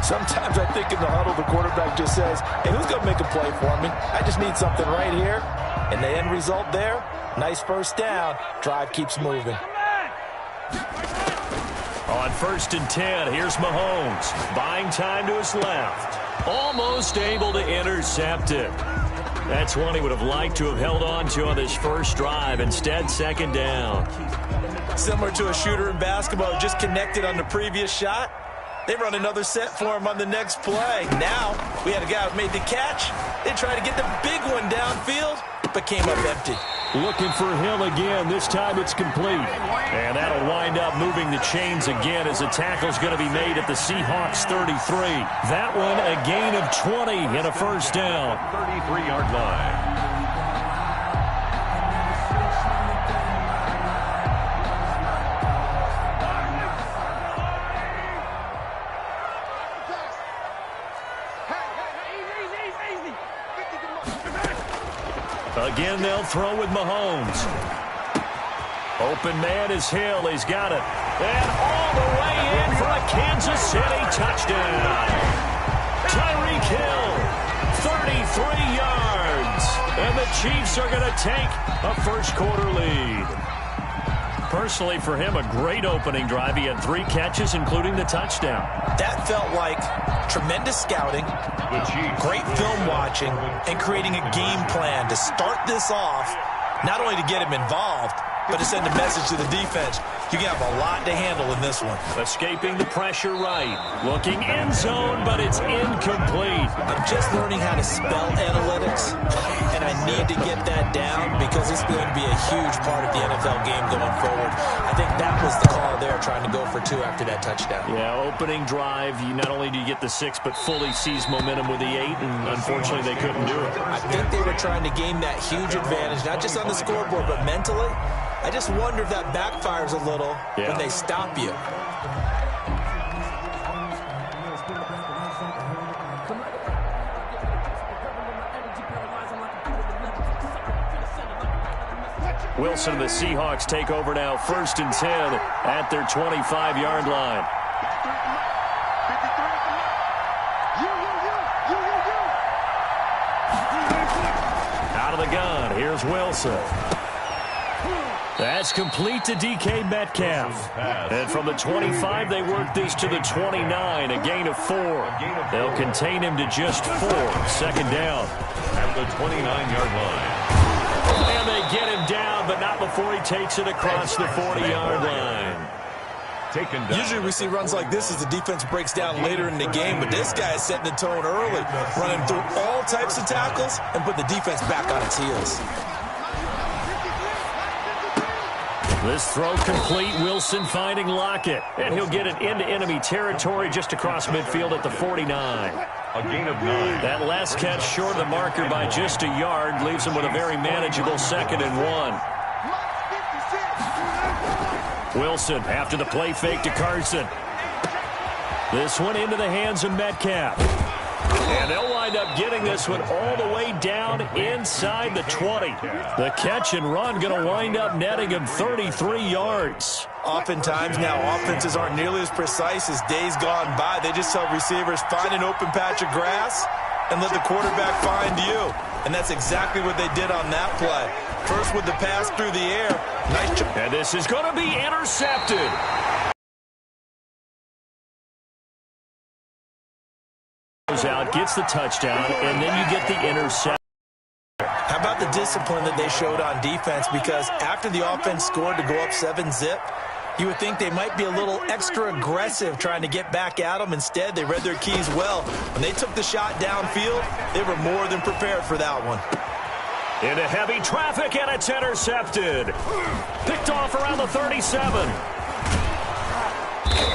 Sometimes I think in the huddle, the quarterback just says, hey, who's going to make a play for me? I just need something right here. And the end result there, nice first down. Drive keeps moving. On 1st and 10, here's Mahomes. Buying time to his left. Almost able to intercept it. That's one he would have liked to have held on to on this first drive. Instead, 2nd down. Similar to a shooter in basketball, just connected on the previous shot. They run another set for him on the next play. Now, we had a guy who made the catch. They tried to get the big one downfield, but came up empty. Looking for Hill again. This time it's complete. And that'll wind up moving the chains again as the tackle's going to be made at the Seahawks 33. That one a gain of 20 and a first down. 33-yard line. Again, they'll throw with Mahomes. Open man is Hill. He's got it. And all the way in for a Kansas City touchdown. Tyreek Hill, 33 yards. And the Chiefs are going to take a first-quarter lead. Personally, for him, a great opening drive. He had 3 catches, including the touchdown. That felt like tremendous scouting, great film watching, and creating a game plan to start this off, not only to get him involved, but to send a message to the defense. You have a lot to handle in this one. Escaping the pressure right. Looking end zone, but it's incomplete. I'm just learning how to spell analytics, and I need to get that down because it's going to be a huge part of the NFL game going forward. I think that was the call there, trying to go for 2 after that touchdown. Yeah, opening drive, you not only do you get the 6, but fully seize momentum with the 8, and unfortunately they couldn't do it. I think they were trying to gain that huge advantage, not just on the scoreboard, but mentally. I just wonder if that backfires a little when they stop you. Wilson and the Seahawks take over now, 1st and 10 at their 25-yard line. Out of the gun, here's Wilson. That's complete to DK Metcalf. And from the 25, they work this to the 29, a gain of 4. They'll contain him to just 4. 2nd down. At the 29-yard line. And they get him down, but not before he takes it across the 40-yard line. Usually we see runs like this as the defense breaks down later in the game, but this guy is setting the tone early, running through all types of tackles and put the defense back on its heels. This throw complete. Wilson finding Lockett. And he'll get it into enemy territory just across midfield at the 49. A gain of 9. That last catch short of the marker by just a yard leaves him with a very manageable 2nd and 1. Wilson after the play fake to Carson. This one into the hands of Metcalf. And they'll wind up getting this one all the way down inside the 20. The catch and run going to wind up netting him 33 yards. Oftentimes now offenses aren't nearly as precise as days gone by. They just tell receivers, find an open patch of grass and let the quarterback find you. And that's exactly what they did on that play. First with the pass through the air. Nice job. And this is going to be intercepted. Out, gets the touchdown, and then you get the interception. How about the discipline that they showed on defense? Because after the offense scored to go up 7-zip, you would think they might be a little extra aggressive trying to get back at them. Instead, they read their keys well. When they took the shot downfield, they were more than prepared for that one. Into heavy traffic, and it's intercepted. Picked off around the 37.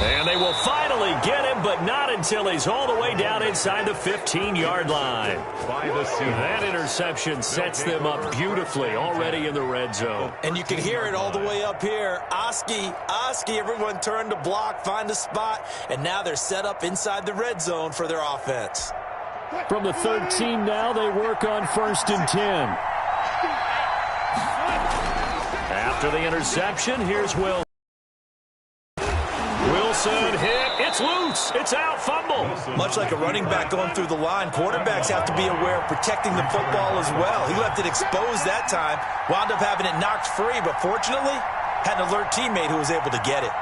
And they will finally get him, but not until he's all the way down inside the 15-yard line. That interception sets them up beautifully already in the red zone. And you can hear it all the way up here. Oski, everyone turned to block, find a spot, and now they're set up inside the red zone for their offense. From the 13 now, they work on 1st and 10. After the interception, here's Will. Wilson hit. It's loose. It's out. Fumble. Much like a running back going through the line, quarterbacks have to be aware of protecting the football as well. He left it exposed that time, wound up having it knocked free, but fortunately had an alert teammate who was able to get it.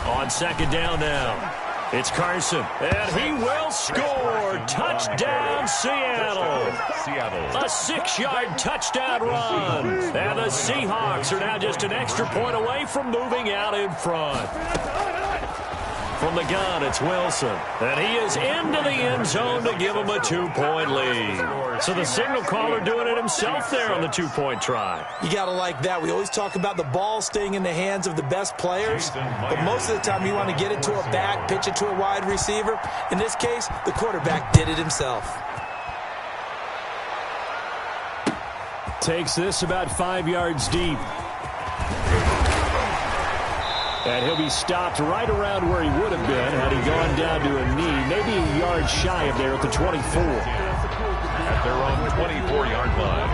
On second down now, it's Carson, and he will score. Touchdown, Seattle. A 6-yard touchdown run. And the Seahawks are now just an extra point away from moving out in front. From the gun, it's Wilson. And he is into the end zone to give him a 2-point lead. So the signal caller doing it himself there on the 2-point try. You got to like that. We always talk about the ball staying in the hands of the best players, but most of the time you want to get it to a back, pitch it to a wide receiver. In this case, the quarterback did it himself. Takes this about 5 yards deep. And he'll be stopped right around where he would have been had he gone down to a knee, maybe a yard shy of there at the 24. At their own 24-yard line.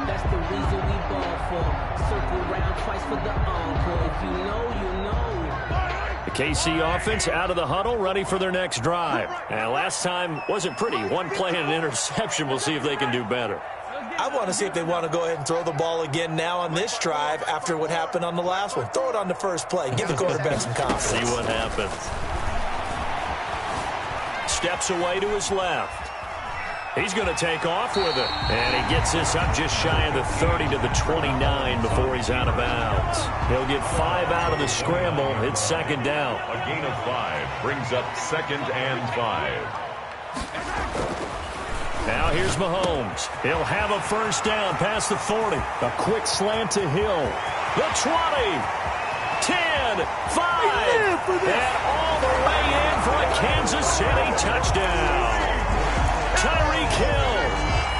That's the reason we ball for. Circle round twice for the encore. If you know, you know. The KC offense out of the huddle, ready for their next drive. And last time wasn't pretty. One play and an interception. We'll see if they can do better. I want to see if they want to go ahead and throw the ball again now on this drive after what happened on the last one. Throw it on the first play. Give the quarterback some confidence. See what happens. Steps away to his left. He's going to take off with it. And he gets this up just shy of the 30 to the 29 before he's out of bounds. He'll get 5 out of the scramble. It's second down. A gain of 5 brings up 2nd and 5. Now here's Mahomes. He'll have a first down past the 40. A quick slant to Hill. The 20. 10. 5. And all the way in for a Kansas City touchdown. Tyreek Hill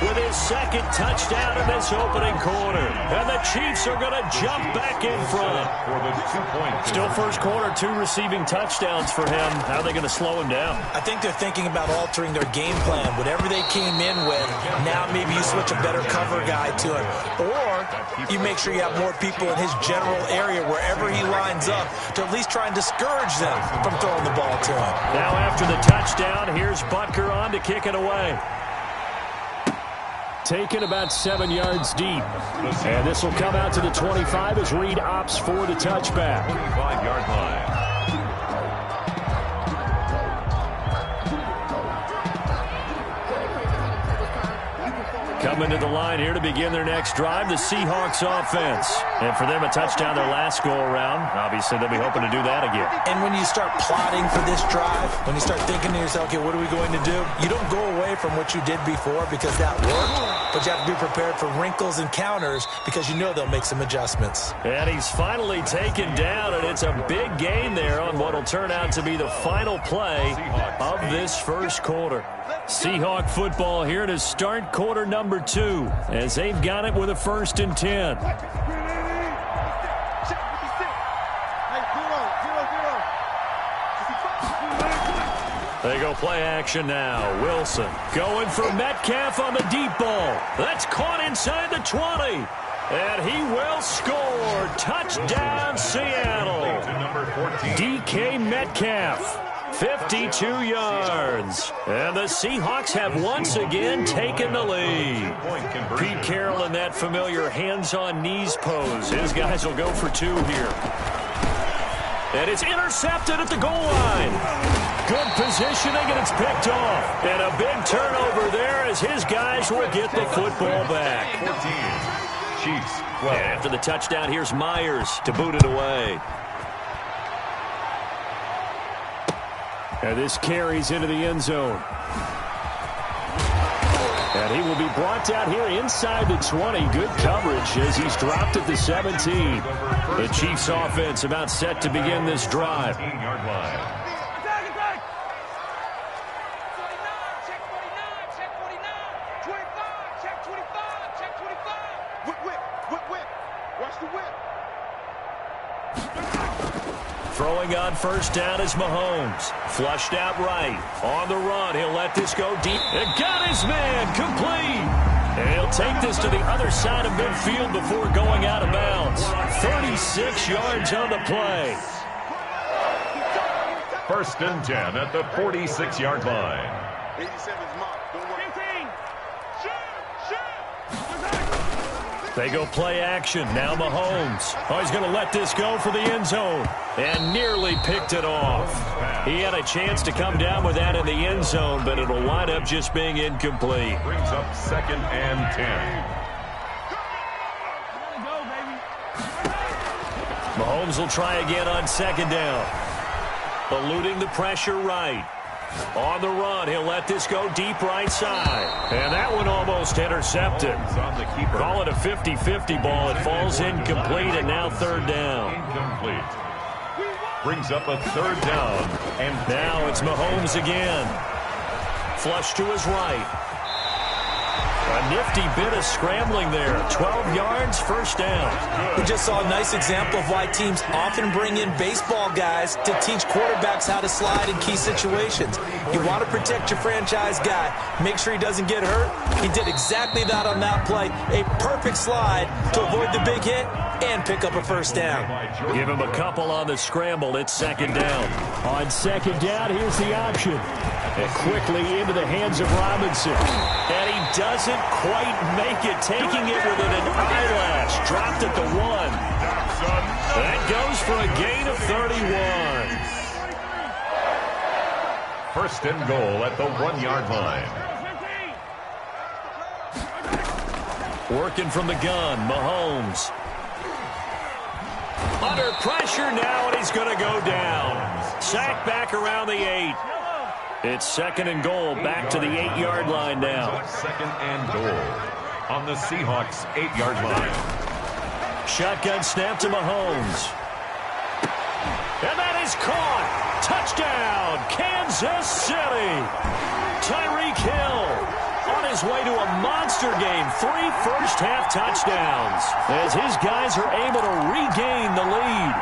with his second touchdown in this opening quarter. And the Chiefs are going to jump back in front. For the 2-point. Still first quarter, 2 receiving touchdowns for him. How are they going to slow him down? I think they're thinking about altering their game plan. Whatever they came in with, now maybe you switch a better cover guy to him. Or you make sure you have more people in his general area wherever he lines up to at least try and discourage them from throwing the ball to him. Now after the touchdown, here's Butker on to kick it away. Taken about 7 yards deep. And this will come out to the 25 as Reed opts for the touchback. 25-yard line. Coming to the line here to begin their next drive, the Seahawks offense. And for them, a touchdown their last go-around. Obviously, they'll be hoping to do that again. And when you start plotting for this drive, when you start thinking to yourself, okay, what are we going to do? You don't go away from what you did before because that worked, but you have to be prepared for wrinkles and counters because you know they'll make some adjustments. And he's finally taken down, and it's a big gain there on what will turn out to be the final play of this first quarter. Seahawk football here to start quarter number 2 as they've got it with a 1st and 10. They go play action now. Wilson going for Metcalf on the deep ball. That's caught inside the 20. And he will score. Touchdown, Seattle. DK Metcalf. 52 yards. And the Seahawks have once again taken the lead. Pete Carroll in that familiar hands-on-knees pose. His guys will go for 2 here. And it's intercepted at the goal line. Good positioning, and it's picked off. And a big turnover there as his guys will get the football back. 14. Chiefs. And after the touchdown, here's Myers to boot it away. And this carries into the end zone. And he will be brought down here inside the 20. Good coverage as he's dropped at the 17. The Chiefs offense about set to begin this drive. 15-yard line. Throwing on first down is Mahomes. Flushed out right. On the run, he'll let this go deep. And got his man complete. And he'll take this to the other side of midfield before going out of bounds. 36 yards on the play. First and 10 at the 46-yard line. They go play action. Now Mahomes. Oh, he's going to let this go for the end zone. And nearly picked it off. He had a chance to come down with that in the end zone, but it'll wind up just being incomplete. Brings up second and 10. Mahomes will try again on second down. Eluding the pressure right. On the run, he'll let this go deep right side. And that one almost intercepted. Call it a 50-50 ball. It falls incomplete, and now third down. Incomplete. Brings up a third down. And now it's Mahomes again. Flush to his right. A nifty bit of scrambling there. 12 yards, first down. We just saw a nice example of why teams often bring in baseball guys to teach quarterbacks how to slide in key situations. You want to protect your franchise guy. Make sure he doesn't get hurt. He did exactly that on that play. A perfect slide to avoid the big hit and pick up a first down. Give him a couple on the scramble. It's second down. On second down, here's the option. And quickly into the hands of Robinson. And he doesn't quite make it, taking it within an eyelash. Dropped at the 1. That goes for a gain of 31. First and goal at the 1-yard line. Working from the gun, Mahomes. Under pressure now, and he's going to go down. Sacked back around the 8. It's second and goal, back to the 8-yard line now. Second and goal on the Seahawks 8-yard line. Shotgun snap to Mahomes. And that is caught. Touchdown, Kansas City. Tyreek Hill on his way to a monster game. 3 first-half touchdowns as his guys are able to regain the lead.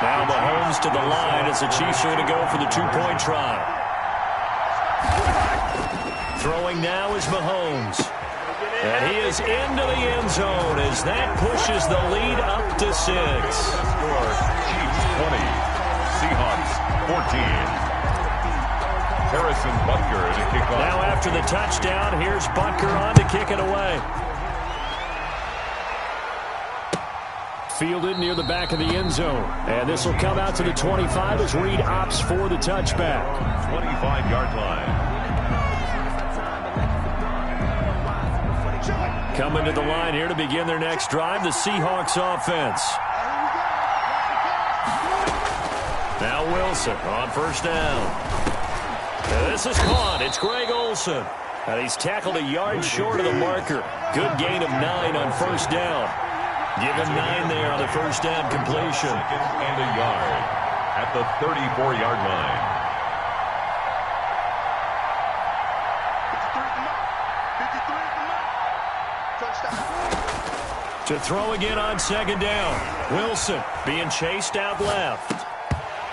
Now Mahomes to the line as the Chiefs are going to go for the 2-point try. Throwing now is Mahomes. And he is into the end zone as that pushes the lead up to 6. Score, Chiefs 20, Seahawks 14. Harrison Butker to kick off. Now after the touchdown, here's Butker on to kick it away. Fielded near the back of the end zone. And this will come out to the 25 as Reed opts for the touchback. 25-yard line. Coming to the line here to begin their next drive, the Seahawks offense. Now Wilson on first down. And this is caught. It's Greg Olsen. And he's tackled a yard short of the marker. Good gain of 9 on first down. Give him 9 there on the first down completion. Second and a yard at the 34-yard line. To throw again on second down. Wilson being chased out left.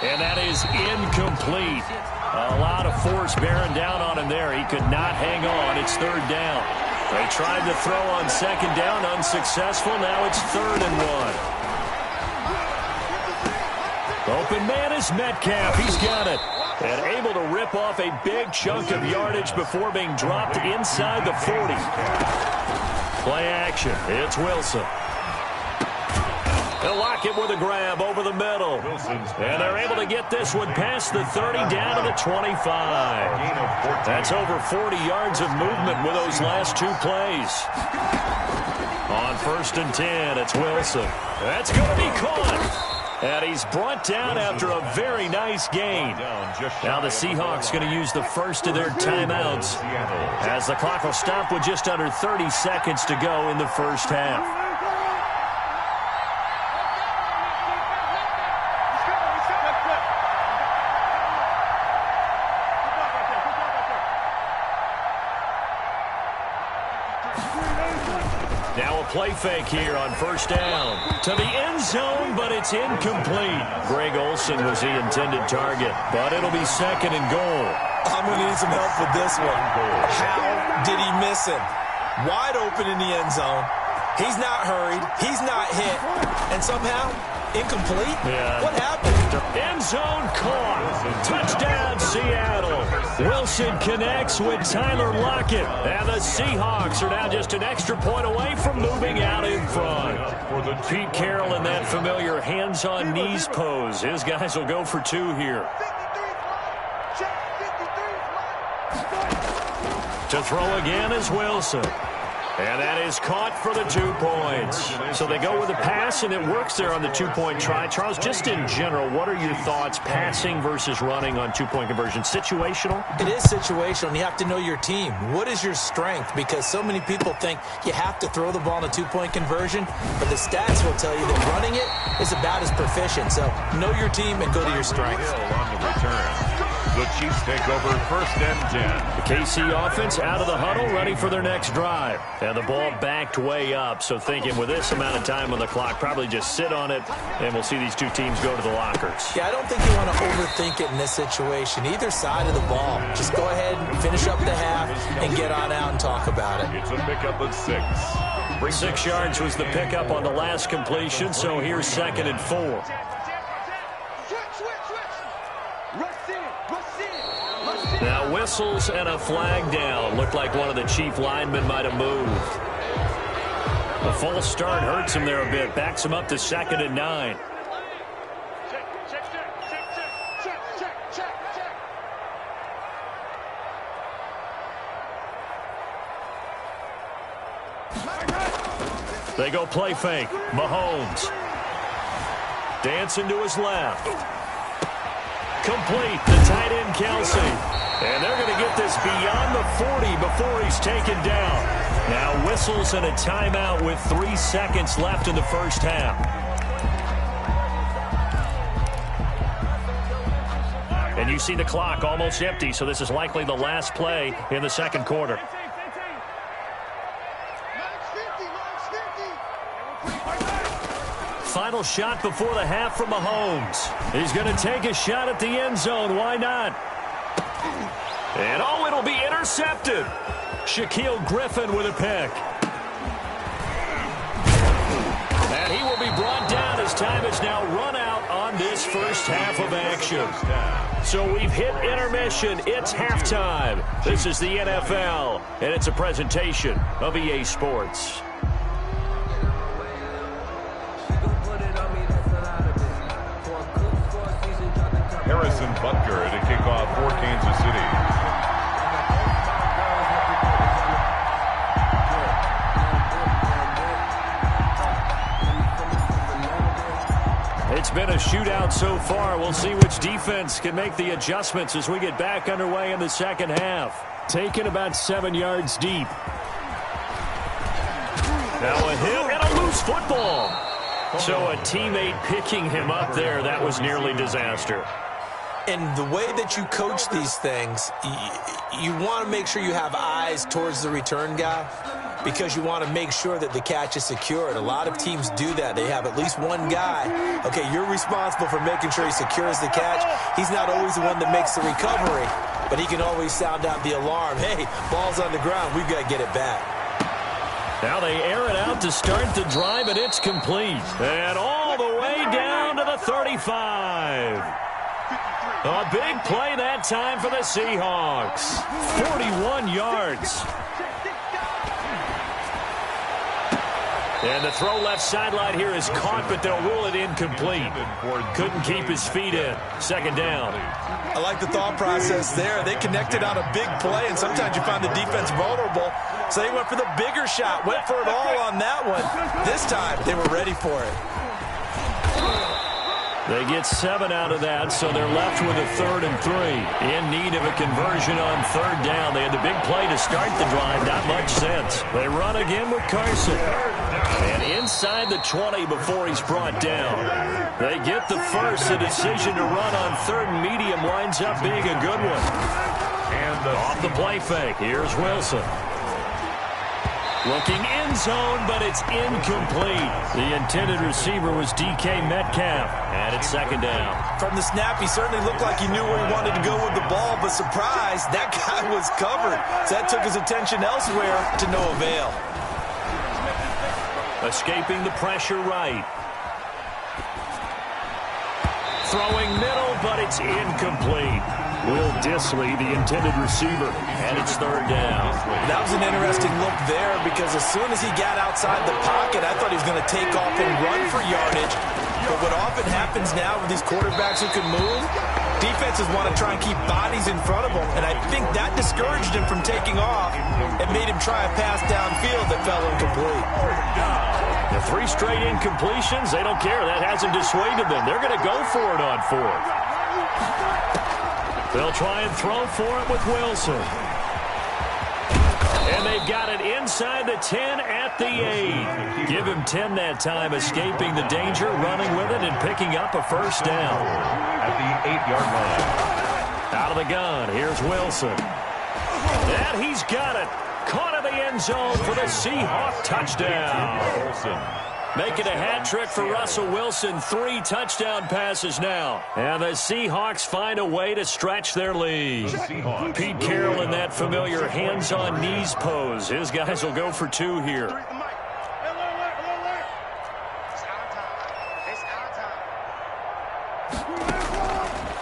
And that is incomplete. A lot of force bearing down on him there. He could not hang on. It's third down. They tried to throw on second down, unsuccessful. Now it's 3rd and 1. Open man is Metcalf. He's got it. And able to rip off a big chunk of yardage before being dropped inside the 40. Play action. It's Wilson. They'll lock it with a grab over the middle. And they're able to get this one past the 30 down to the 25. That's over 40 yards of movement with those last 2 plays. On 1st and 10, it's Wilson. That's going to be caught. And he's brought down after a very nice gain. Now the Seahawks going to use the first of their timeouts as the clock will stop with just under 30 seconds to go in the first half. Now a play fake here on first down. To the end zone, but it's incomplete. Greg Olsen was the intended target, but it'll be second and goal. I'm going to need some help with this one. How did he miss him? wide open in the end zone. He's not hurried. He's not hit. And somehow, incomplete? Yeah. What happened? End zone caught. Touchdown, Seattle. Wilson connects with Tyler Lockett. And the Seahawks are now just an extra point away from moving out in front. Pete Carroll in that familiar hands-on knees pose. His guys will go for 2 here. To throw again is Wilson. And that is caught for the 2 points. So they go with a pass, and it works there on the 2-point try. Charles, just in general, what are your thoughts passing versus running on 2-point conversion? Situational? It is situational, and you have to know your team. What is your strength? Because so many people think you have to throw the ball in a 2-point conversion, but the stats will tell you that running it is about as proficient. So know your team and go to your strengths. On the return. The Chiefs take over 1st and 10. The KC offense out of the huddle, ready for their next drive. And the ball backed way up, so thinking with this amount of time on the clock, probably just sit on it, and we'll see these 2 teams go to the lockers. Yeah, I don't think you want to overthink it in this situation. Either side of the ball. Just go ahead and finish up the half and get on out and talk about it. It's a pickup of 6. 6 yards was the pickup on the last completion, so here's 2nd and 4. Now whistles and a flag down. Looked like one of the Chief linemen might have moved. A false start hurts him there a bit. Backs him up to 2nd and 9. They go play fake. Mahomes. Dancing to his left. Complete. The tight end, Kelsey. And they're going to get this beyond the 40 before he's taken down. Now whistles and a timeout with 3 seconds left in the first half. And you see the clock almost empty, so this is likely the last play in the second quarter. Final shot before the half from Mahomes. He's going to take a shot at the end zone. Why not? And oh, it'll be intercepted. Shaquille Griffin with a pick. And he will be brought down as time is now run out on this first half of action. So we've hit intermission. It's halftime. This is the NFL, and it's a presentation of EA Sports. Harrison Butker to kick off for Kansas City. It's been a shootout so far. We'll see which defense can make the adjustments as we get back underway in the second half. Taken about 7 yards deep. Now a hit and a loose football. So a teammate picking him up there, that was nearly disaster. And the way that you coach these things, you want to make sure you have eyes towards the return guy because you want to make sure that the catch is secured. A lot of teams do that. They have at least one guy. Okay, you're responsible for making sure he secures the catch. He's not always the one that makes the recovery, but he can always sound out the alarm. Hey, ball's on the ground. We've got to get it back. Now they air it out to start the drive, and it's complete. And all the way down to the 35. A big play that time for the Seahawks. 41 yards. And the throw left sideline here is caught, but they'll rule it incomplete. Couldn't keep his feet in. Second down. I like the thought process there. They connected on a big play, and sometimes you find the defense vulnerable. So they went for the bigger shot, went for it all on that one. This time, they were ready for it. They get 7 out of that, so they're left with a 3rd and 3. In need of a conversion on 3rd down. They had the big play to start the drive. Not much sense. They run again with Carson. And inside the 20 before he's brought down. They get the first. The decision to run on 3rd and medium winds up being a good one. And off the play fake. Here's Wilson. Looking end zone, but it's incomplete. The intended receiver was DK Metcalf, and it's second down. From the snap, he certainly looked like he knew where he wanted to go with the ball, but surprise, that guy was covered. So that took his attention elsewhere to no avail. Escaping the pressure right. Throwing middle, but it's incomplete. Will Dissly, the intended receiver, and it's third down. That was an interesting look there because as soon as he got outside the pocket, I thought he was going to take off and run for yardage. But what often happens now with these quarterbacks who can move, defenses want to try and keep bodies in front of them, and I think that discouraged him from taking off and made him try a pass downfield that fell incomplete. The 3 straight incompletions, they don't care. That hasn't dissuaded them. They're going to go for it on 4th. They'll try and throw for it with Wilson. And they've got it inside the 10 at the 8. Give him 10 that time, escaping the danger, running with it, and picking up a first down. At the 8-yard line. Out of the gun, here's Wilson. And he's got it. Caught in the end zone for the Seahawk touchdown. Wilson. Making a hat trick for Russell Wilson. 3 touchdown passes now. And the Seahawks find a way to stretch their lead. Pete Carroll in that familiar hands-on knees pose. His guys will go for 2 here.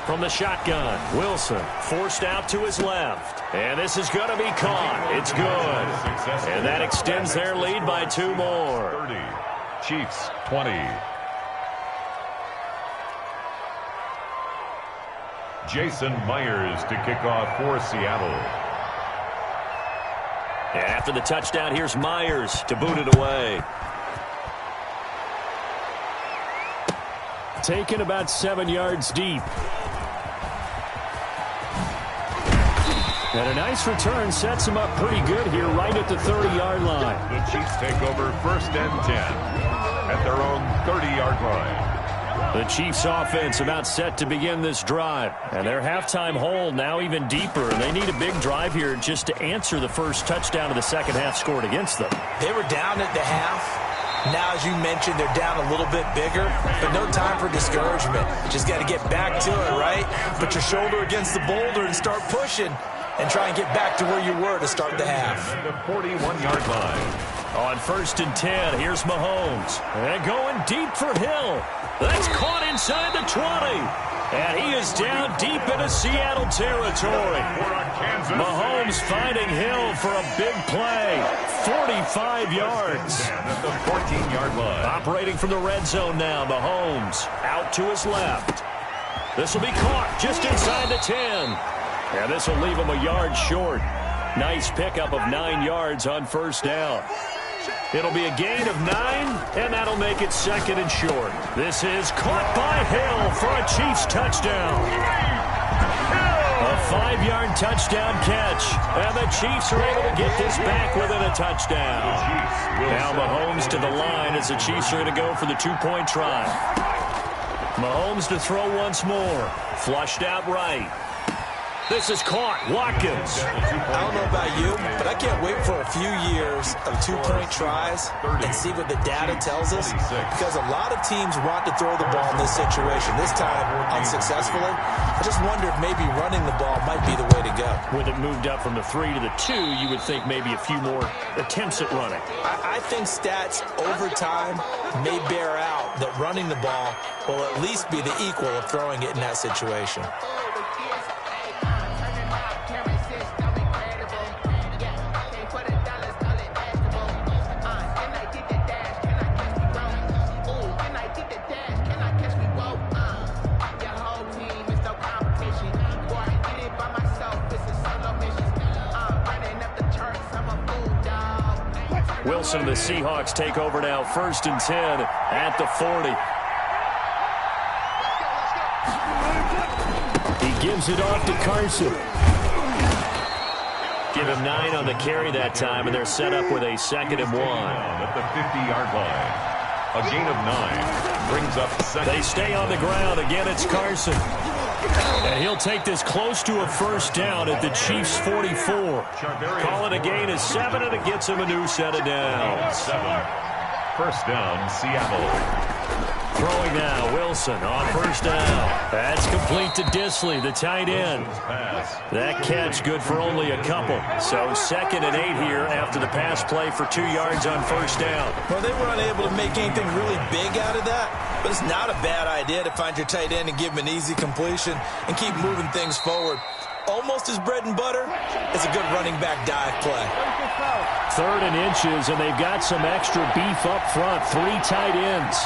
From the shotgun, Wilson forced out to his left. And this is going to be caught. It's good. And that extends their lead by 2 more. 30. Chiefs 20. Jason Myers to kick off for Seattle. And after the touchdown, here's Myers to boot it away. Taken about 7 yards deep. And a nice return sets him up pretty good here right at the 30-yard line. The Chiefs take over 1st and 10 at their own 30-yard line. The Chiefs offense about set to begin this drive. And their halftime hole now even deeper. And they need a big drive here just to answer the first touchdown of the second half scored against them. They were down at the half. Now, as you mentioned, they're down a little bit bigger, but no time for discouragement. Just got to get back to it, right? Put your shoulder against the boulder and start pushing and try and get back to where you were to start the half. The 41-yard line. On 1st and 10, here's Mahomes. And going deep for Hill. That's caught inside the 20. And he is down deep into Seattle territory. Mahomes finding Hill for a big play. 45 yards. At the 14-yard line. Operating from the red zone now, Mahomes out to his left. This will be caught just inside the 10. And this will leave him a yard short. Nice pickup of 9 yards on 1st down. It'll be a gain of 9, and that'll make it 2nd and short. This is caught by Hill for a Chiefs touchdown. A 5-yard touchdown catch, and the Chiefs are able to get this back within a touchdown. Now Mahomes to the line as the Chiefs are going to go for the 2-point try. Mahomes to throw once more. Flushed out right. This is caught. Watkins. I don't know about you, but I can't wait for a few years of 2-point tries and see what the data tells us, because a lot of teams want to throw the ball in this situation. This time, unsuccessfully. I just wonder if maybe running the ball might be the way to go. With it moved up from the 3 to the 2, you would think maybe a few more attempts at running. I think stats over time may bear out that running the ball will at least be the equal of throwing it in that situation. Wilson and the Seahawks take over now, 1st and 10 at the 40. He gives it off to Carson. Give him 9 on the carry that time, and they're set up with a 2nd and 1. At the 50-yard line. A gain of 9 brings up second. They stay on the ground. Again, it's Carson. And he'll take this close to a first down at the Chiefs' 44. Call it a gain of 7, and it gets him a new set of downs. 7. First down, Seattle. Throwing now, Wilson on first down. That's complete to Disley, the tight end. That catch good for only a couple. So 2nd and 8 here after the pass play for 2 yards on first down. Well, they were unable to make anything really big out of that, but it's not a bad idea to find your tight end and give him an easy completion and keep moving things forward. Almost his bread and butter is a good running back dive play. 3rd and inches, and they've got some extra beef up front. 3 tight ends.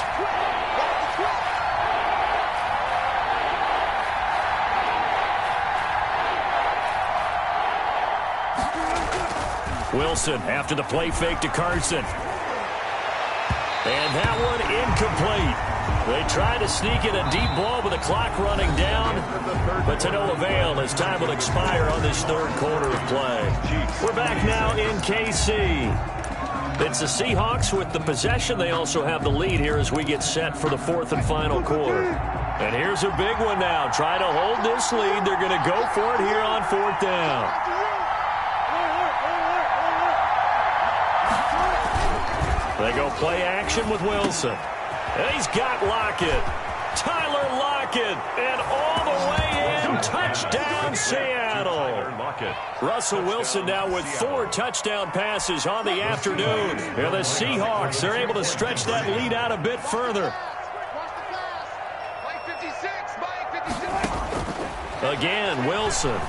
Wilson after the play fake to Carson. And that one incomplete. They try to sneak in a deep ball with the clock running down, but to no avail as time will expire on this 3rd quarter of play. We're back now in KC. It's the Seahawks with the possession. They also have the lead here as we get set for the 4th and final quarter. And here's a big one now. Try to hold this lead. They're going to go for it here on 4th down. They go play action with Wilson. And he's got Lockett. Tyler Lockett. And all the way in. Touchdown, Seattle. Russell Wilson now with 4 touchdown passes on the afternoon. And the Seahawks are able to stretch that lead out a bit further. Again, Wilson.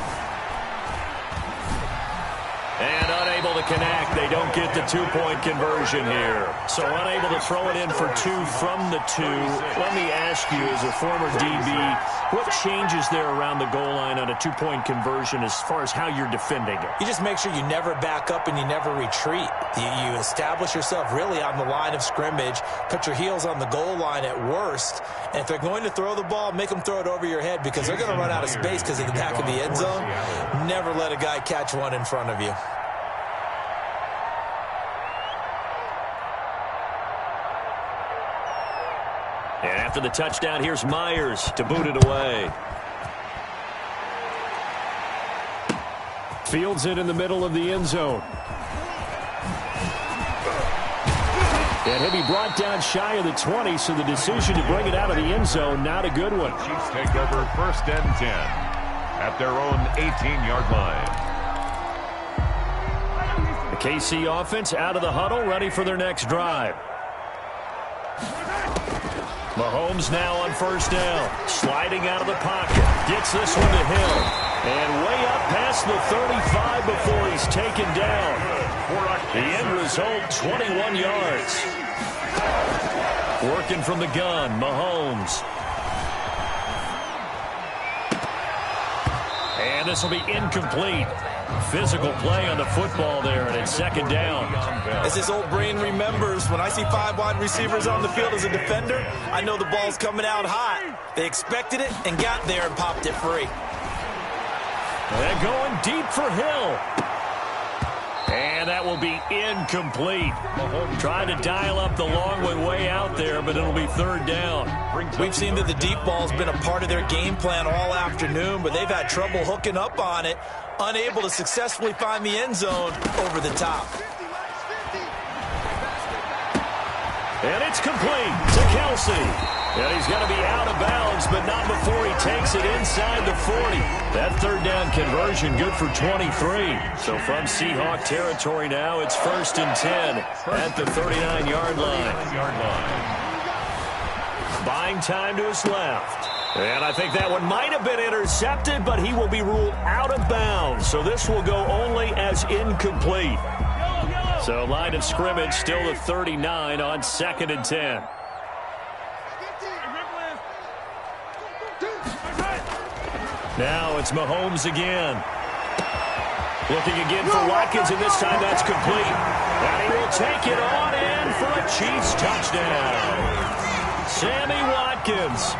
And unable to connect. They don't get the 2-point conversion here. So unable to throw it in for 2 from the 2. Let me ask you, as a former DB, what changes there around the goal line on a 2-point conversion as far as how you're defending it? You just make sure you never back up and you never retreat. You establish yourself really on the line of scrimmage, put your heels on the goal line at worst, and if they're going to throw the ball, make them throw it over your head because they're going to run out of space because of the back of the end zone. Never let a guy catch one in front of you. And after the touchdown, here's Myers to boot it away. Fields it in the middle of the end zone. And he'll be brought down shy of the 20, so the decision to bring it out of the end zone, not a good one. Chiefs take over 1st and 10 at their own 18-yard line. The KC offense out of the huddle, ready for their next drive. Mahomes now on first down. Sliding out of the pocket. Gets this one to Hill. And way up past the 35 before he's taken down. The end result, 21 yards. Working from the gun, Mahomes. And this will be incomplete. Physical play on the football there, and it's 2nd down. As his old brain remembers, when I see 5 wide receivers on the field as a defender, I know the ball's coming out hot. They expected it and got there and popped it free. They're going deep for Hill. And that will be incomplete. Trying to dial up the long way out there, but it'll be 3rd down. We've seen that the deep ball's been a part of their game plan all afternoon, but they've had trouble hooking up on it, unable to successfully find the end zone over the top. And it's complete to Kelsey. And he's going to be out of bounds, but not before he takes it inside the 40. That 3rd down conversion good for 23. So from Seahawk territory now, it's 1st and 10 at the 39-yard line. Buying time to his left. And I think that one might have been intercepted, but he will be ruled out of bounds. So this will go only as incomplete. So line of scrimmage still the 39 on 2nd and 10. Now it's Mahomes again. Looking again for Watkins, and this time that's complete. And he will take it on in for a Chiefs touchdown. Sammy Watkins,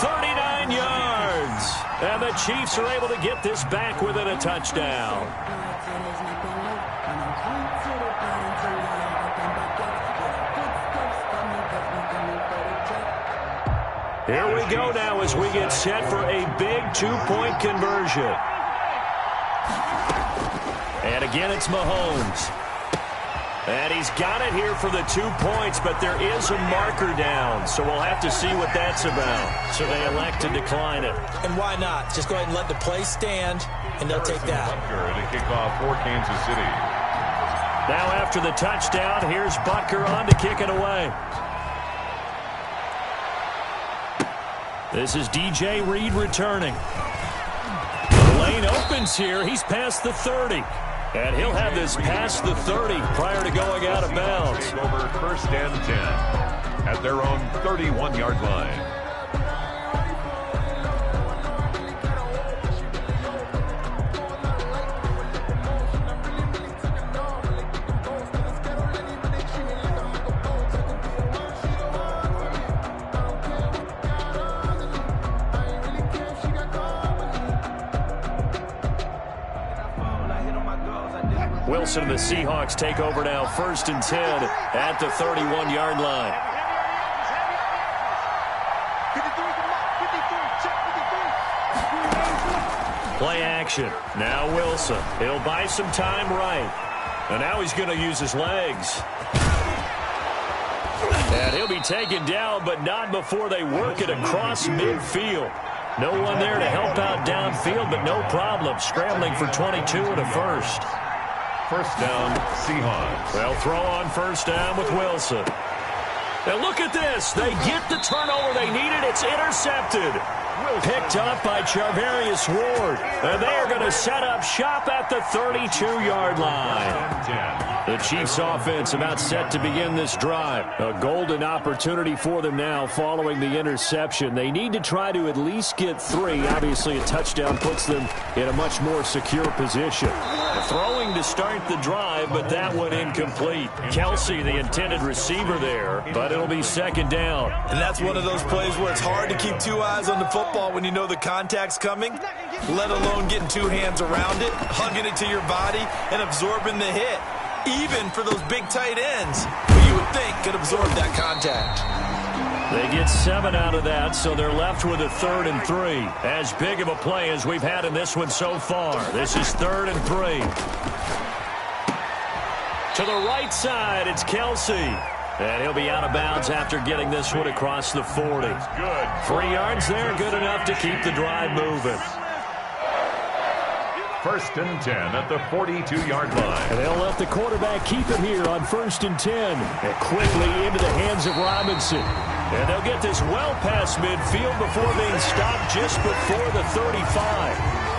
39 yards. And the Chiefs are able to get this back within a touchdown. Here we go now as we get set for a big two-point conversion. And again, it's Mahomes. And he's got it here for the 2 points, but there is a marker down, so we'll have to see what that's about. So they elect to decline it. And why not? Just go ahead and let the play stand, and they'll take that. To kick off for Kansas City. Now after the touchdown, here's Butker on to kick it away. This is DJ Reed returning. The lane opens here. He's past the 30. And he'll have this past the 30 prior to going out of bounds. Over first and 10 at their own 31-yard line. Wilson and the Seahawks take over now, first and 10 at the 31-yard line. Play action. Now Wilson. He'll buy some time right. And now he's going to use his legs. And he'll be taken down, but not before they work it across midfield. No one there to help out downfield, but no problem. Scrambling for 22 and a first. First down, Seahawks. They'll throw on first down with Wilson. And look at this. They get the turnover they needed. It's intercepted. Picked up by Charvarius Ward. And they are going to set up shop at the 32-yard line. The Chiefs offense about set to begin this drive. A golden opportunity for them now following the interception. They need to try to at least get 3. Obviously, a touchdown puts them in a much more secure position. Throwing to start the drive, but that one incomplete. Kelsey, the intended receiver there, but it'll be second down. And that's one of those plays where it's hard to keep 2 eyes on the football when you know the contact's coming, let alone getting 2 hands around it, hugging it to your body, and absorbing the hit. Even for those big tight ends, who you would think could absorb that contact. They get 7 out of that, so they're left with a 3rd and 3. As big of a play as we've had in this one so far. This is 3rd and 3. To the right side, it's Kelsey. And he'll be out of bounds after getting this one across the 40. Good. 3 yards there, good enough to keep the drive moving. First and 10 at the 42-yard line. And they'll let the quarterback keep it here on first and 10. And quickly into the hands of Robinson. And they'll get this well past midfield before being stopped just before the 35.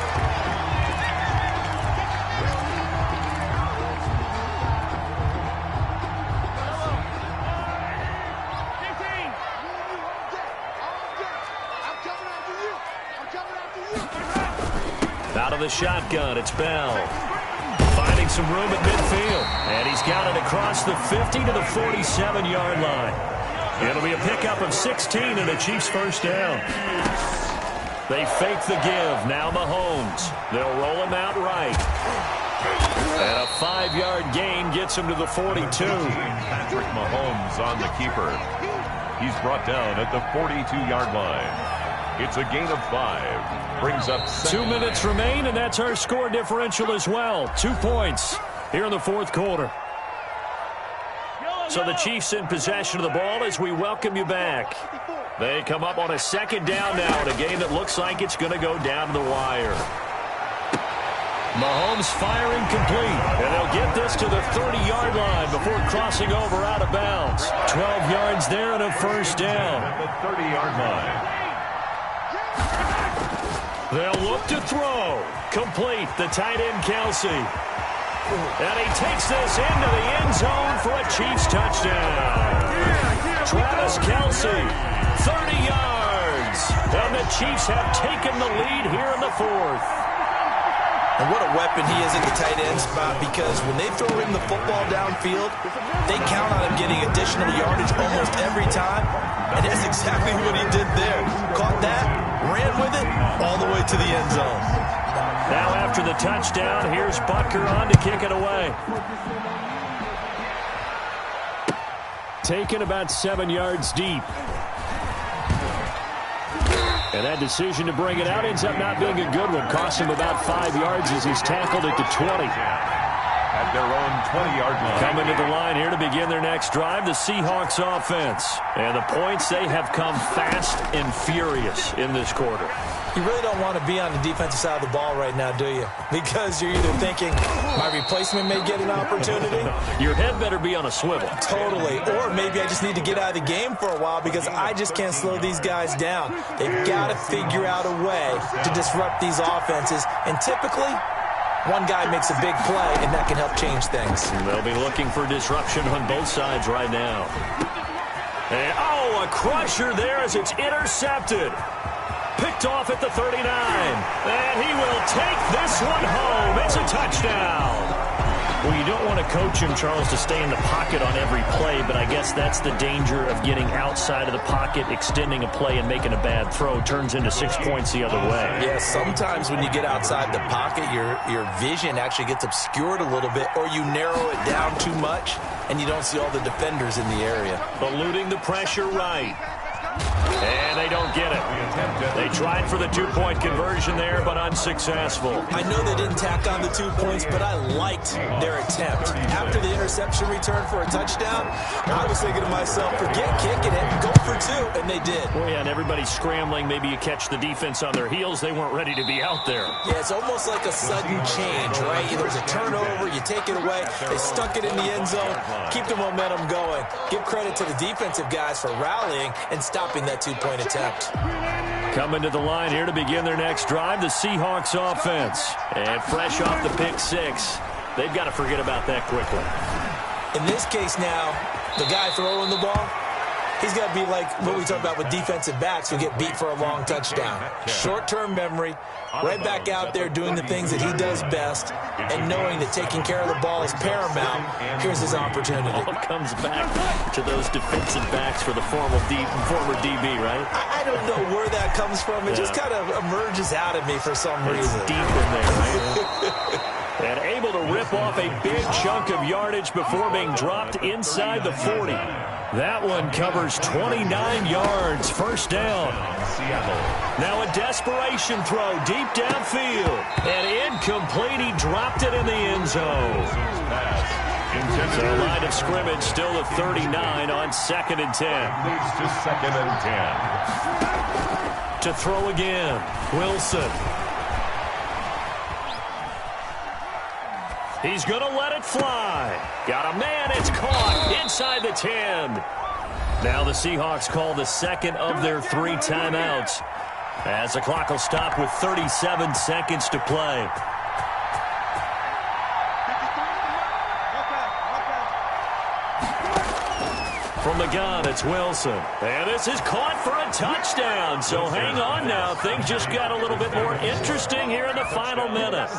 Out of the shotgun, it's Bell. Finding some room at midfield. And he's got it across the 50 to the 47-yard line. It'll be a pickup of 16 and a Chiefs first down. They fake the give. Now Mahomes. They'll roll him out right. And a 5-yard gain gets him to the 42. Patrick Mahomes on the keeper. He's brought down at the 42-yard line. It's a gain of 5. Brings up 2 minutes remain, and that's our score differential as well. 2 points here in the fourth quarter. So the Chiefs in possession of the ball as we welcome you back. They come up on a second down now in a game that looks like it's going to go down to the wire. Mahomes firing complete, and they'll get this to the 30-yard line before crossing over out of bounds. 12 yards there and a first down. at the 30-yard line. They'll look to throw. Complete, the tight end Kelsey. And he takes this into the end zone for a Chiefs touchdown. Travis Kelsey, 30 yards. And the Chiefs have taken the lead here in the fourth. And what a weapon he is at the tight end spot, because when they throw him the football downfield, they count on him getting additional yardage almost every time. And that's exactly what he did there. Caught that, ran with it, all the way to the end zone. Now after the touchdown, here's Butker on to kick it away. Taken about 7 yards deep. And that decision to bring it out ends up not being a good one. Cost him about 5 yards as he's tackled at the 20. At their own 20-yard line. Coming to the line here to begin their next drive, the Seahawks offense. And the points, they have come fast and furious in this quarter. You really don't want to be on the defensive side of the ball right now, do you? Because you're either thinking, my replacement may get an opportunity. Your head better be on a swivel. Totally. Or maybe I just need to get out of the game for a while because I just can't slow these guys down. They've got to figure out a way to disrupt these offenses. And typically, one guy makes a big play, and that can help change things. They'll be looking for disruption on both sides right now. And, oh, a crusher there as it's intercepted. Picked off at the 39. And he will take this one home. It's a touchdown. Well, you don't want to coach him, Charles, to stay in the pocket on every play, but I guess that's the danger of getting outside of the pocket, extending a play, and making a bad throw. Turns into 6 points the other way. Yeah, sometimes when you get outside the pocket, your vision actually gets obscured a little bit, or you narrow it down too much, and you don't see all the defenders in the area. Eluding the pressure right. And they don't get it. They tried for the two-point conversion there, but unsuccessful. I know they didn't tack on the 2 points, but I liked their attempt. After the interception return for a touchdown, I was thinking to myself, forget kicking it, go for 2, and they did. Well, yeah, and everybody's scrambling. Maybe you catch the defense on their heels. They weren't ready to be out there. Yeah, it's almost like a sudden change, right? There's a turnover, you take it away, they stuck it in the end zone, keep the momentum going. Give credit to the defensive guys for rallying and stopping that 2-point attempt. Coming to the line here to begin their next drive, the Seahawks offense. And fresh off the pick 6, they've got to forget about that quickly. In this case now, the guy throwing the ball, he's got to be like what we talk about with defensive backs who get beat for a long touchdown. Short-term memory, right back out there doing the things that he does best, and knowing that taking care of the ball is paramount. Here's his opportunity. All comes back to those defensive backs for the former DB, right? I don't know where that comes from. It just kind of emerges out of me for some reason. It's deep in there, right? And able to rip off a big chunk of yardage before being dropped inside the 40. That one covers 29 yards, first down. Now a desperation throw deep downfield. And incomplete, he dropped it in the end zone. So line of scrimmage still at 39 on 2nd and 10. Leads to 2nd and 10. To throw again, Wilson. He's going to let it fly. Got a man, it's caught inside the 10. Now the Seahawks call the second of their 3 timeouts, as the clock will stop with 37 seconds to play. From the gun, it's Wilson. And this is caught for a touchdown. So hang on now. Things just got a little bit more interesting here in the final minute.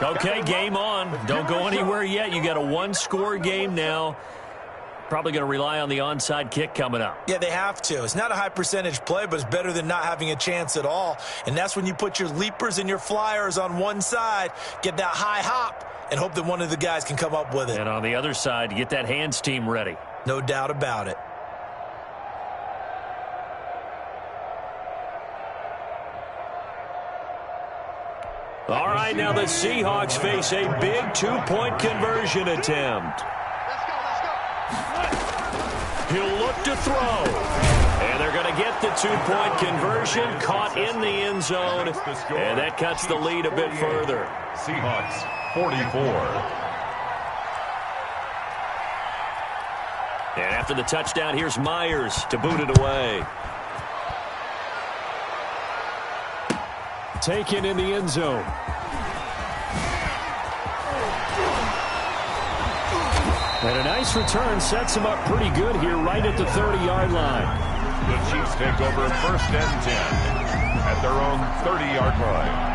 Okay, game on. Don't go anywhere yet. You got a 1-score game now. Probably going to rely on the onside kick coming up. Yeah, they have to. It's not a high percentage play, but it's better than not having a chance at all. And that's when you put your leapers and your flyers on one side, get that high hop, and hope that one of the guys can come up with it. And on the other side, get that hands team ready. No doubt about it. All right, now the Seahawks face a big 2-point conversion attempt. He'll look to throw. And they're going to get the 2-point conversion, caught in the end zone. And that cuts the lead a bit further. Seahawks 44. And after the touchdown, here's Myers to boot it away. Taken in the end zone. And a nice return sets him up pretty good here right at the 30-yard line. The Chiefs take over 1st and 10 at their own 30-yard line.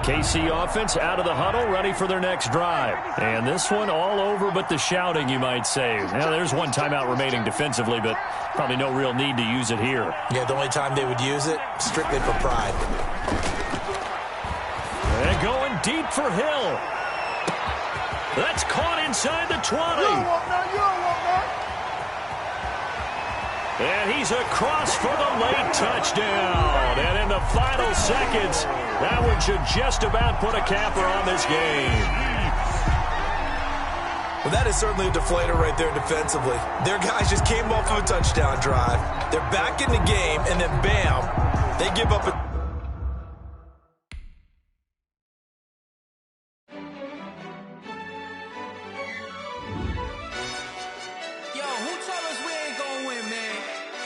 KC offense out of the huddle, ready for their next drive. And this one all over but the shouting, you might say. Now, there's one timeout remaining defensively, but probably no real need to use it here. Yeah, the only time they would use it, strictly for pride. And going deep for Hill. That's caught inside the 20. And he's across for the late touchdown. And in the final seconds, that one should just about put a capper on this game. Well, that is certainly a deflator right there defensively. Their guys just came off of a touchdown drive. They're back in the game, and then bam, they give up a